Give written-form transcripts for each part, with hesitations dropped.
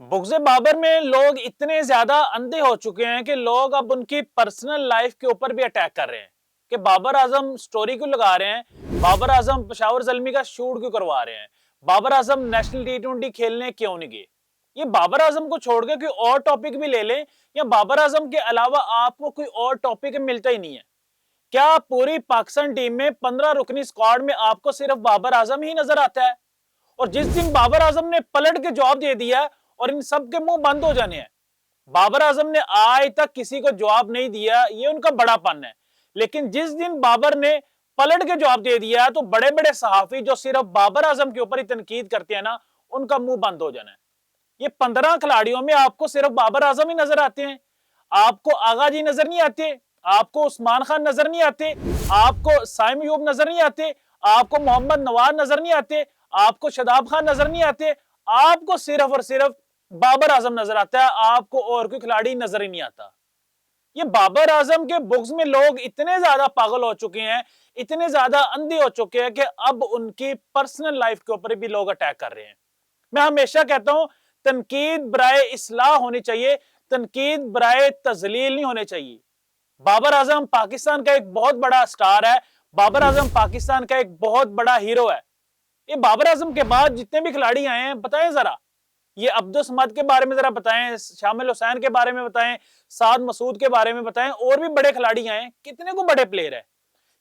बुग़्ज़-ए बाबर में लोग इतने ज्यादा अंधे हो चुके हैं कि लोग अब उनकी पर्सनल लाइफ के ऊपर भी अटैक कर रहे हैं कि बाबर आजम स्टोरी क्यों लगा रहे हैं, बाबर आजम पेशावर ज़ल्मी का शूट क्यों करवा रहे हैं, बाबर आजम नेशनल टी20 खेलने क्यों नहीं गए। ये बाबर आजम को छोड़ के कोई और टॉपिक भी ले लें या बाबर आजम के अलावा आपको कोई और टॉपिक मिलता ही नहीं है। क्या पूरी पाकिस्तान टीम में 15 रुकनी स्क्वाड में आपको सिर्फ बाबर आजम ही नजर आता है? और जिस दिन बाबर आजम ने पलट के जवाब दे दिया और इन सब के मुंह बंद हो जाने हैं। बाबर आजम ने आज तक किसी को जवाब नहीं दिया, ये उनका बड़ापन है। लेकिन जिस दिन बाबर ने पलट के जवाब दे दिया तो बड़े बड़े सहाफी जो सिर्फ बाबर आजम के ऊपर ही तनकीद करते हैं ना, उनका मुंह बंद हो जाना है। ये 15 खिलाड़ियों में आपको सिर्फ बाबर आजम ही नजर आते हैं, आपको आगा जी नजर नहीं आते, आपको उस्मान खान नजर नहीं आते, आपको साइम अयूब नजर नहीं आते, आपको मोहम्मद नवाज नजर नहीं आते, आपको शदाब खान नजर नहीं आते, आपको सिर्फ और सिर्फ बाबर आजम नजर आता है, आपको और कोई खिलाड़ी नजर ही नहीं आता। ये बाबर आजम के बुक्स में लोग इतने ज्यादा पागल हो चुके हैं, इतने ज्यादा अंधे हो चुके हैं कि अब उनकी पर्सनल लाइफ के ऊपर भी लोग अटैक कर रहे हैं। मैं हमेशा कहता हूं तनकीद बराए इस्लाह होनी चाहिए, तनकीद बराए तजलील नहीं होने चाहिए। बाबर आजम पाकिस्तान का एक बहुत बड़ा स्टार है, बाबर आजम पाकिस्तान का एक बहुत बड़ा हीरो है। ये बाबर आजम के बाद जितने भी खिलाड़ी आए हैं बताएं जरा, ये अब्दुल समद के बारे में जरा बताएं, शामिल हुसैन के बारे में बताएं, साद मसूद के बारे में बताएं, और भी बड़े खिलाड़ी आए हैं, कितने को बड़े प्लेयर है,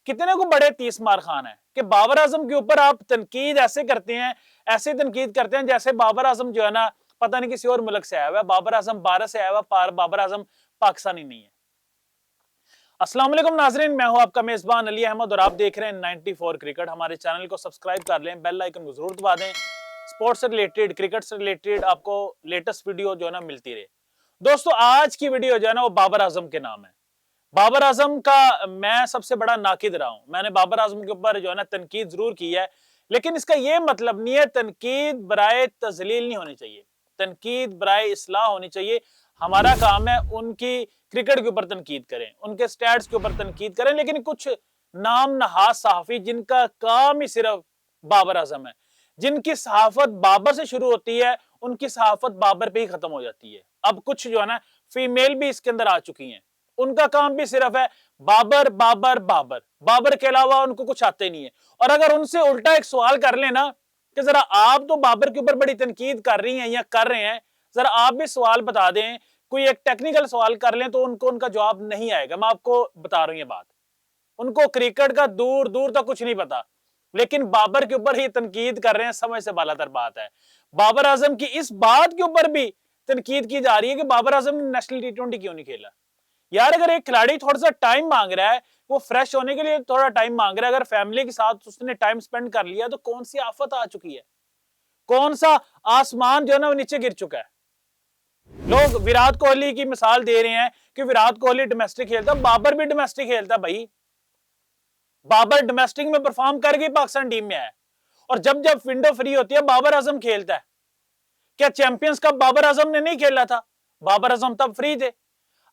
कितने को बड़े तीस मार खान है कि बाबर आजम के ऊपर आप तनकीद ऐसे करते हैं, ऐसे तनकीद करते हैं जैसे बाबर आजम जो है ना पता नहीं किसी और मुल्क से आया हुआ है, बाबर आजम भारत से आया हुआ, बाबर आजम पाकिस्तानी नहीं है। अस्सलाम वालेकुम नाजरीन, मैं हूं आपका मेजबान अली अहमद और आप देख रहे हैं 94 क्रिकेट। हमारे चैनल को सब्सक्राइब कर लें, बेल आइकन को जरूर दबा दें। स्पोर्ट्स से रिलेटेड, क्रिकेट से रिलेटेड आपको लेटेस्ट वीडियो जो है ना मिलती रहे। दोस्तों आज की वीडियो जो है ना वो बाबर आजम के नाम है। बाबर आजम का मैं सबसे बड़ा नाकिद रहा हूं, मैंने बाबर आजम के ऊपर जो है ना तनकीद जरूर की है, लेकिन इसका यह मतलब नहीं है तनकीद बराए तजलील नहीं होनी चाहिए, तनकीद बराए इस्लाह होनी चाहिए। हमारा काम है उनकी क्रिकेट के ऊपर तनकीद करें, उनके स्टैट्स के ऊपर तनकीद करें, लेकिन कुछ नाम नहाज सहाफी जिनका काम ही सिर्फ बाबर आजम है, जिनकी सहाफत बाबर से शुरू होती है, उनकी सहाफत बाबर पे ही खत्म हो जाती है। अब कुछ जो है ना फीमेल भी इसके अंदर आ चुकी हैं, उनका काम भी सिर्फ है बाबर बाबर बाबर, बाबर के अलावा उनको कुछ आते नहीं है। और अगर उनसे उल्टा एक सवाल कर लेना कि जरा आप तो बाबर के ऊपर बड़ी तनकीद कर रही हैं या कर रहे हैं, जरा आप भी सवाल बता दें, कोई एक टेक्निकल सवाल कर लें तो उनको उनका जवाब नहीं आएगा। मैं आपको बता रहा हूं ये बात, उनको क्रिकेट का दूर दूर तक कुछ नहीं पता, लेकिन बाबर के ऊपर ही तनकीद कर रहे हैं, समझ से बालातर बात है। बाबर आजम की इस बात के ऊपर भी तनकीद की जा रही है कि बाबर आजम ने नेशनल टी20 क्यों नहीं खेला। यार अगर एक खिलाड़ी थोड़ा सा टाइम मांग रहा है, वो फ्रेश होने के लिए थोड़ा टाइम मांग रहा है, अगर फैमिली के साथ उसने टाइम स्पेंड कर लिया तो कौन सी आफत आ चुकी है, कौन सा आसमान जो है ना वो नीचे गिर चुका है। लोग विराट कोहली की मिसाल दे रहे हैं कि विराट कोहली डोमेस्टिक खेलता, बाबर भी डोमेस्टिक खेलता भाई, बाबर डोमेस्टिक में परफॉर्म करके पाकिस्तान टीम में आया, और जब जब विंडो फ्री होती है बाबर आजम खेलता है। क्या चैंपियंस कप बाबर आजम ने नहीं खेला था? बाबर आजम तब फ्री थे।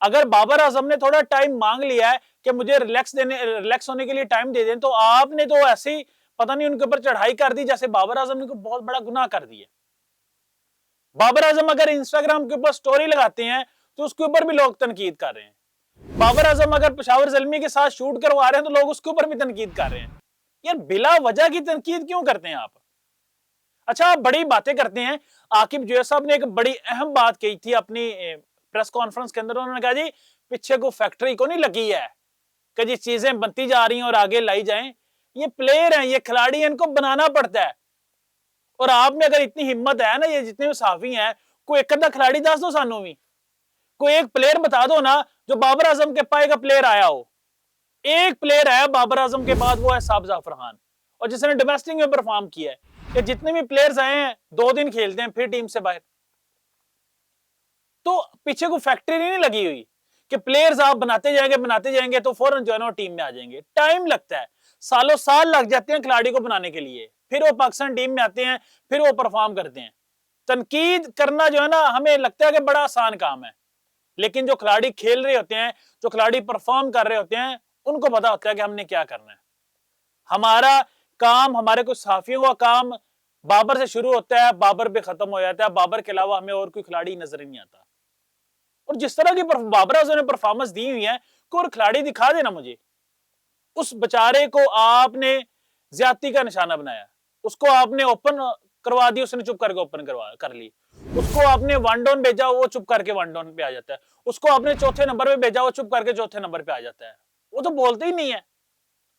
अगर बाबर आजम ने थोड़ा टाइम मांग लिया है कि मुझे रिलैक्स होने के लिए टाइम दे दें, तो आपने तो ऐसे ही पता नहीं उनके ऊपर चढ़ाई कर दी जैसे बाबर आजम ने कोई बहुत बड़ा गुनाह कर दिया। बाबर आजम अगर इंस्टाग्राम के ऊपर स्टोरी लगाते हैं तो उसके ऊपर भी लोग तनकीद कर रहे हैं। बाबर आजम अगर पेशावर ज़ल्मी के साथ शूट करवा रहे हैं तो लोग उसके ऊपर भी तनकीद कर रहे हैं। यार बिला वजह की तनकीद क्यों करते हैं आप? अच्छा आप बड़ी बातें करते हैं। आकिब जो साहब ने एक बड़ी अहम बात कही थी अपनी प्रेस कॉन्फ्रेंस के अंदर, उन्होंने कहा जी पीछे को फैक्ट्री को नहीं लगी है कि जी चीजें बनती जा रही हैं और आगे लाई जाएं। ये प्लेयर हैं, ये खिलाड़ी हैं, इनको बनाना पड़ता है। और आप में अगर इतनी हिम्मत है ना, ये जितने भी साफी हैं, कोई एक अद्धा खिलाड़ी दस दो सानू भी, कोई एक प्लेयर बता दो ना जो बाबर आजम के पाए का प्लेयर आया हो। एक प्लेयर आया बाबर आजम के बाद, वो है साब जाफर खान, और जिसने डोमेस्टिक में परफॉर्म किया है। कि जितने भी प्लेयर्स आए हैं 2 दिन खेलते हैं फिर टीम से बाहर। तो पीछे को फैक्ट्री नहीं लगी हुई कि प्लेयर्स आप बनाते जाएंगे तो फौरन जो है ना टीम में आ जाएंगे। टाइम लगता है, सालों साल लग जाते हैं खिलाड़ी को बनाने के लिए, फिर वो पाकिस्तान टीम में आते हैं, फिर वो परफॉर्म करते हैं। तनकीद करना जो है ना हमें लगता है कि बड़ा आसान काम है, लेकिन जो खिलाड़ी खेल रहे होते हैं, जो खिलाड़ी परफॉर्म कर रहे होते हैं, उनको पता होता है कि हमने क्या करना है। हमारा काम, हमारे कुछ साथियों का काम बाबर से शुरू होता है, बाबर पे खत्म हो जाता है। बाबर के अलावा हमें और कोई खिलाड़ी नजर ही नहीं आता। और जिस तरह की बाबर आजम ने परफॉर्मेंस दी हुई है, कोई और खिलाड़ी दिखा देना मुझे। उस बेचारे को आपने ज्यादती का निशाना बनाया, उसको आपने ओपन करवा दी, उसने चुप करके ओपन कर ली। उसको आपने वन डाउन भेजा, वो चुप करके वन डाउन पे आ जाता है। उसको आपने चौथे नंबर पे भेजा, वो चुप करके चौथे नंबर पे आ जाता है। वो तो बोलते ही नहीं है।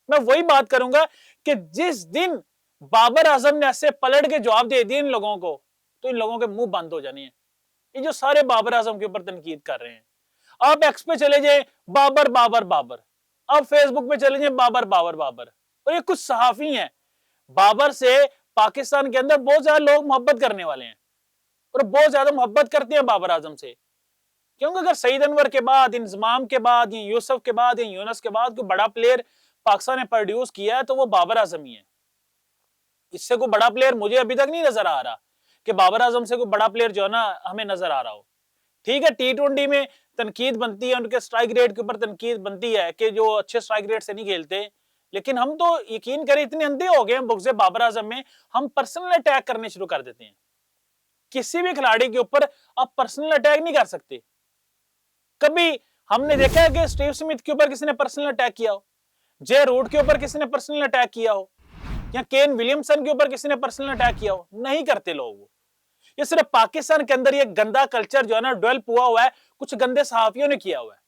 मैं वही बात करूंगा कि जिस दिन बाबर आजम ने ऐसे पलट के जवाब दे दिए इन लोगों को, तो इन लोगों के मुंह बंद हो जाने हैं। ये जो सारे बाबर आजम के ऊपर तनकीद कर रहे हैं, आप एक्स पे चले जाए, बाबर बाबर बाबर, आप फेसबुक पे चले जाए, बाबर बाबर बाबर। और ये कुछ सहाफी हैं, बाबर से पाकिस्तान के अंदर बहुत ज्यादा लोग मोहब्बत करने वाले हैं और बहुत ज्यादा मोहब्बत करते हैं बाबर आजम से। क्योंकि अगर सईद अनवर के बाद, इंजमाम के बाद, या यूसुफ के बाद, या यूनस के बाद कोई बड़ा प्लेयर पाकिस्तान ने प्रोड्यूस किया है तो वो बाबर आजम ही है। इससे कोई बड़ा प्लेयर मुझे अभी तक नहीं नजर आ रहा कि बाबर आजम से कोई बड़ा प्लेयर जो है ना हमें नजर आ रहा हो। ठीक है, T20 में तनकीद बनती है, उनके स्ट्राइक रेट के ऊपर तनकीद बनती है कि जो अच्छे स्ट्राइक रेट से नहीं खेलते, लेकिन हम तो यकीन करें इतने अंधे हो गए हैं बुग़्ज़े बाबर आजम में, हम पर्सनल अटैक करने शुरू कर देते हैं। किसी भी खिलाड़ी के ऊपर आप पर्सनल अटैक नहीं कर सकते। कभी हमने देखा है कि स्टीव स्मिथ के ऊपर किसी ने पर्सनल अटैक किया हो, जे रूट के ऊपर किसी ने पर्सनल अटैक किया हो, या केन विलियमसन के ऊपर किसी ने पर्सनल अटैक किया हो? नहीं करते लोग। ये सिर्फ पाकिस्तान के अंदर ये गंदा कल्चर जो है ना डेवलप हुआ है, कुछ गंदे सहाफियों ने किया हुआ है।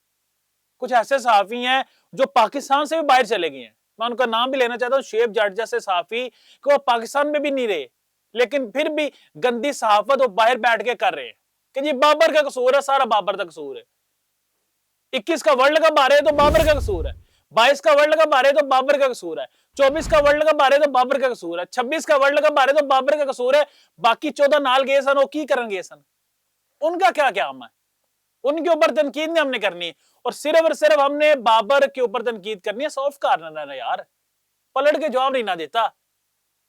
कुछ ऐसे सहाफी हैं जो पाकिस्तान से भी बाहर चले गए हैं। मैं उनका नाम भी लेना चाहता हूँ, शेब जाट जैसे सहाफी को वो पाकिस्तान में भी नहीं रहे, लेकिन फिर भी गंदी सहाफत वो बाहर बैठ के कर रहे हैं कि जी बाबर का कसूर है, सारा बाबर का कसूर है। 21 का वर्ल्ड कप आ रहे तो बाबर का कसूर है, 22 का वर्ल्ड कप आ रहे तो बाबर का कसूर है, 24 का वर्ल्ड कप आ रहे तो बाबर का कसूर है, 26 का वर्ल्ड कप आ रहे तो बाबर का कसूर है। बाकी 14 नाल गए सन, वो की करेंगे सन, उनका क्या काम है? उनके ऊपर तनकीद नहीं हमने करनी, और सिर्फ हमने बाबर के ऊपर तनकीद करनी है। सॉफ्ट कॉर्नर है यार, पलट के जवाब नहीं ना देता।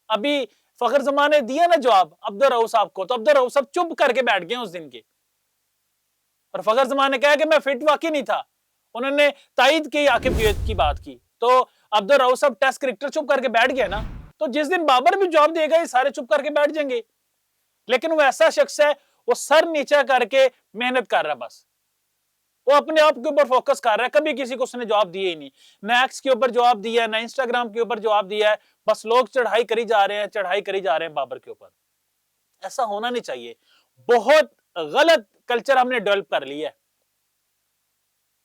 अभी फखर जमान ने दिया ना जवाब अब्दुल रऊफ साहब को, तो अब्दुल रऊफ साहब चुप करके बैठ गए उस दिन के। और फखर जमान ने कहा कि मैं फिट वाकई नहीं था, उन्होंने तायद की आकिब की बात की, तो अब्दुल रऊफ साहब टेस्ट क्रिकेटर चुप करके बैठ गया ना। तो जिस दिन बाबर भी जवाब देगा ये सारे चुप करके बैठ जाएंगे। लेकिन वो ऐसा शख्स है, वो सर नीचा करके मेहनत कर रहा है, बस वो अपने आप के ऊपर फोकस कर रहा है। कभी किसी को उसने जवाब दिए ही नहीं, ना एक्स के ऊपर जवाब दिया है, ना इंस्टाग्राम के ऊपर जवाब दिया है। बस लोग चढ़ाई करी जा रहे हैं, चढ़ाई करी जा रहे हैं बाबर के ऊपर। ऐसा होना नहीं चाहिए। बहुत गलत कल्चर हमने डेवलप कर लिया है।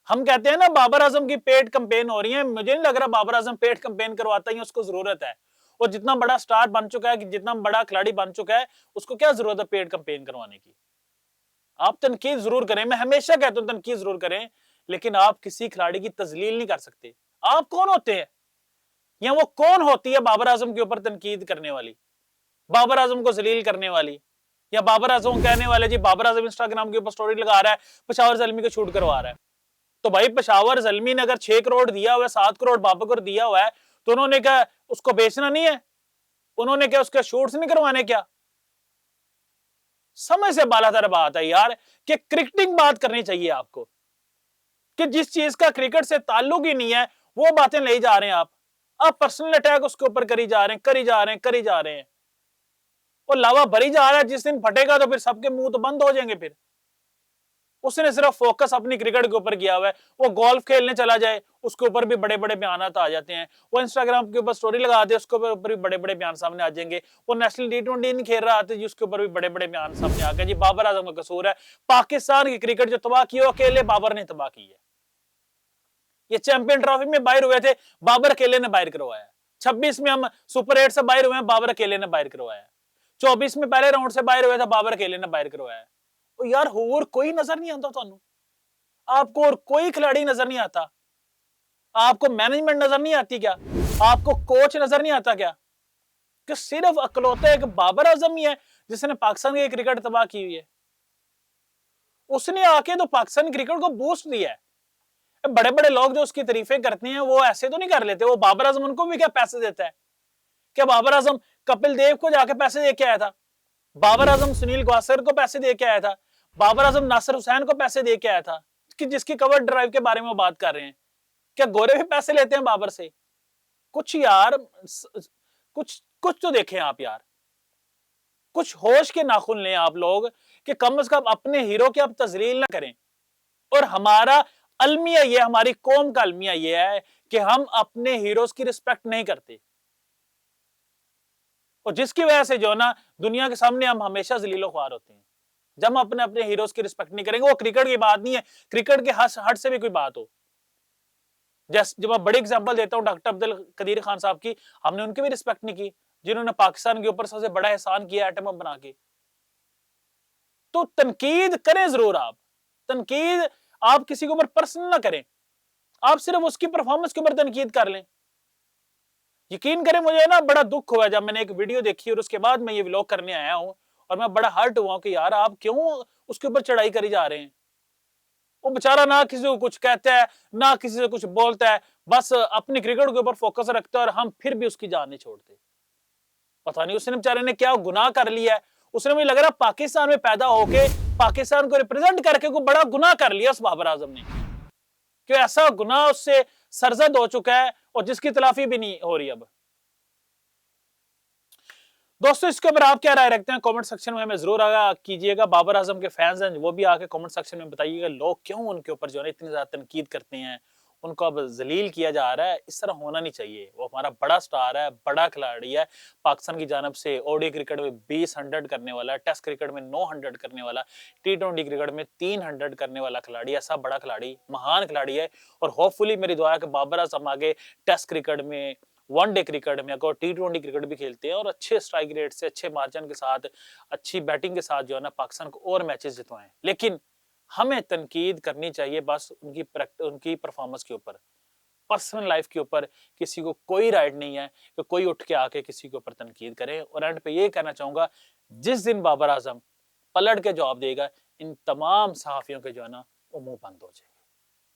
हम कहते हैं ना बाबर आजम की पेड कैंपेन हो रही है, मुझे नहीं लग रहा बाबर आजम पेड कैंपेन करवाता ही, उसको जरूरत है। वो जितना बड़ा स्टार बन चुका है, जितना बड़ा खिलाड़ी बन चुका है, उसको क्या जरूरत है पेड कैंपेन करवाने की? आप तनकीद जरूर करें, मैं हमेशा कहता हूं तनकीद जरूर करें, लेकिन आप किसी खिलाड़ी की तजलील नहीं कर सकते। आप कौन होते हैं या वो कौन होती है बाबर आजम के ऊपर तनकीद करने वाली, बाबर आजम को जलील करने वाली, या बाबर आजम कहने वाले जी बाबर आजम इंस्टाग्राम के ऊपर स्टोरी लगा रहा है, पेशावर ज़ल्मी को शूट करवा रहा है। तो भाई पेशावर ज़ल्मी ने अगर 6 करोड़ दिया हुआ है, 7 करोड़ बाबर को दिया हुआ है, तो उन्होंने क्या उसको बेचना नहीं है? उन्होंने क्या उसके शूट्स नहीं करवाने? क्या समय से बालातर बात है यार कि क्रिकेटिंग बात करनी चाहिए आपको, कि जिस चीज का क्रिकेट से ताल्लुक ही नहीं है वो बातें ले जा रहे हैं आप पर्सनल अटैक उसके ऊपर करी जा रहे हैं, करी जा रहे हैं। और लावा भरी जा रहा है, जिस दिन फटेगा तो फिर सबके मुंह तो बंद हो जाएंगे। फिर उसने सिर्फ फोकस अपनी क्रिकेट के ऊपर किया हुआ है। वो गोल्फ खेलने चला जाए, उसके ऊपर भी बड़े बड़े बयान आ जाते हैं। वो इंस्टाग्राम के ऊपर स्टोरी लगा दे, उसके ऊपर भी बड़े बड़े बयान सामने आ जाएंगे। वो नेशनल T20 नहीं खेल रहा था जी, उसके ऊपर भी बड़े बड़े बयान सामने आ गए जी बाबर आजम का कसूर है। पाकिस्तान की क्रिकेट जो तबाह की, अकेले बाबर ने तबाह की है। ये चैंपियन ट्रॉफी में बाहर हुए थे, बाबर अकेले ने बाहर करवाया। 26 में हम सुपर 8 से बाहर हुए हैं, बाबर अकेले ने बाहर करवाया। 24 में पहले राउंड से बाहर हुए थे, बाबर अकेले ने बाहर करवाया। तो यार और कोई नजर नहीं आता थानू? आपको और कोई खिलाड़ी नजर नहीं आता? आपको मैनेजमेंट नजर नहीं आती क्या? आपको कोच नजर नहीं आता क्या? कि सिर्फ अकलौता एक बाबर आजम ही है जिसने पाकिस्तान की क्रिकेट तबाह की हुई है। उसने आके तो पाकिस्तान क्रिकेट को बूस्ट दिया है। बड़े बड़े लोग जो उसकी तारीफें करते हैं वो ऐसे तो नहीं कर लेते। वो बाबर आजम उनको भी क्या पैसे देता है? क्या बाबर आजम कपिल देव को जाके पैसे दे के आया था? बाबर आजम सुनील गावस्कर को पैसे दे के आया था? बाबर आजम नासिर हुसैन को पैसे दे के आया था? कि जिसकी कवर ड्राइव के बारे में बात कर रहे हैं, क्या गोरे भी पैसे लेते हैं बाबर से? कुछ यार कुछ कुछ तो देखें आप यार। कुछ होश के नाखून लें आप लोग कि कम से कम अपने हीरो की आप तजलील ना करें। और हमारा अलमिया ये, हमारी कौम का अलमिया ये है कि हम अपने हीरोज की रिस्पेक्ट नहीं करते, और जिसकी वजह से जो है ना दुनिया के सामने हम हमेशा जलीलो ख्वार होते हैं। जब हम अपने अपने हीरोज की रिस्पेक्ट नहीं करेंगे, वो क्रिकेट की बात नहीं है, क्रिकेट के हट से भी कोई बात हो, जैसे जब मैं बड़ी एग्जांपल देता हूं डॉक्टर अब्दुल कदीर खान साहब की, हमने उनकी भी रिस्पेक्ट नहीं की, जिन्होंने पाकिस्तान के ऊपर सबसे बड़ा एहसान किया एटम बम बना के। तो तनकीद करें जरूर आप, तनकीद आप किसी के ऊपर पर्सनल ना करें, आप सिर्फ उसकी परफॉर्मेंस के ऊपर तनकीद कर लें। यकीन करें मुझे ना बड़ा दुख हुआ जब मैंने एक वीडियो देखी और उसके बाद मैं ये व्लॉग करने आया हूं, और मैं बड़ा हर्ट हुआ कि यार आप क्यों उसके ऊपर चढ़ाई करी जा रहे हैं। वो बेचारा ना किसी को कुछ कहता है, ना किसी से कुछ बोलता है, बस अपनी क्रिकेट के ऊपर फोकस रखता है, और हम फिर भी उसकी जान नहीं छोड़ते। पता नहीं उसने बेचारे ने क्या गुनाह कर लिया है। उसने, मुझे लग रहा है पाकिस्तान में पैदा होके पाकिस्तान को रिप्रेजेंट करके कोई बड़ा गुनाह कर लिया उस बाबर आजम ने, कि ऐसा गुनाह उससे सरजद हो चुका है और जिसकी तलाफी भी नहीं हो रही अब। दोस्तों इसके ऊपर आप क्या राय रखते हैं कमेंट सेक्शन में हमें जरूर आगा कीजिएगा। बाबर आजम के फैंस हैं वो भी आके कमेंट सेक्शन में बताइएगा लोग क्यों उनके ऊपर जो है इतनी ज्यादा तनकीद करते हैं, उनको अब जलील किया जा रहा है। इस तरह होना नहीं चाहिए। वो हमारा बड़ा स्टार है, बड़ा खिलाड़ी है, पाकिस्तान की जानब से ओडी क्रिकेट में 20 100 करने वाला, टेस्ट क्रिकेट में 9 100 करने वाला, T20 क्रिकेट में 3 100 करने वाला खिलाड़ी, ऐसा बड़ा खिलाड़ी, महान खिलाड़ी है। और होपफुली मेरी दुआ है कि बाबर आजम आगे टेस्ट क्रिकेट में, वनडे क्रिकेट में, अगर T20 क्रिकेट भी खेलते हैं और अच्छे स्ट्राइक रेट से, अच्छे मार्जिन के साथ, अच्छी बैटिंग के साथ जो है ना पाकिस्तान को और मैचेस जितवाएं। लेकिन हमें तनकीद करनी चाहिए बस उनकी परफॉर्मेंस के ऊपर, पर्सनल लाइफ के ऊपर किसी को कोई राइट नहीं है कि कोई उठ के आके किसी के ऊपर तनकीद करे। और एंड पे ये कहना चाहूंगा, जिस दिन बाबर आजम पलट के जवाब देगा, इन तमाम सहाफियों के जो है ना वो मुंह बंद हो जाएंगे।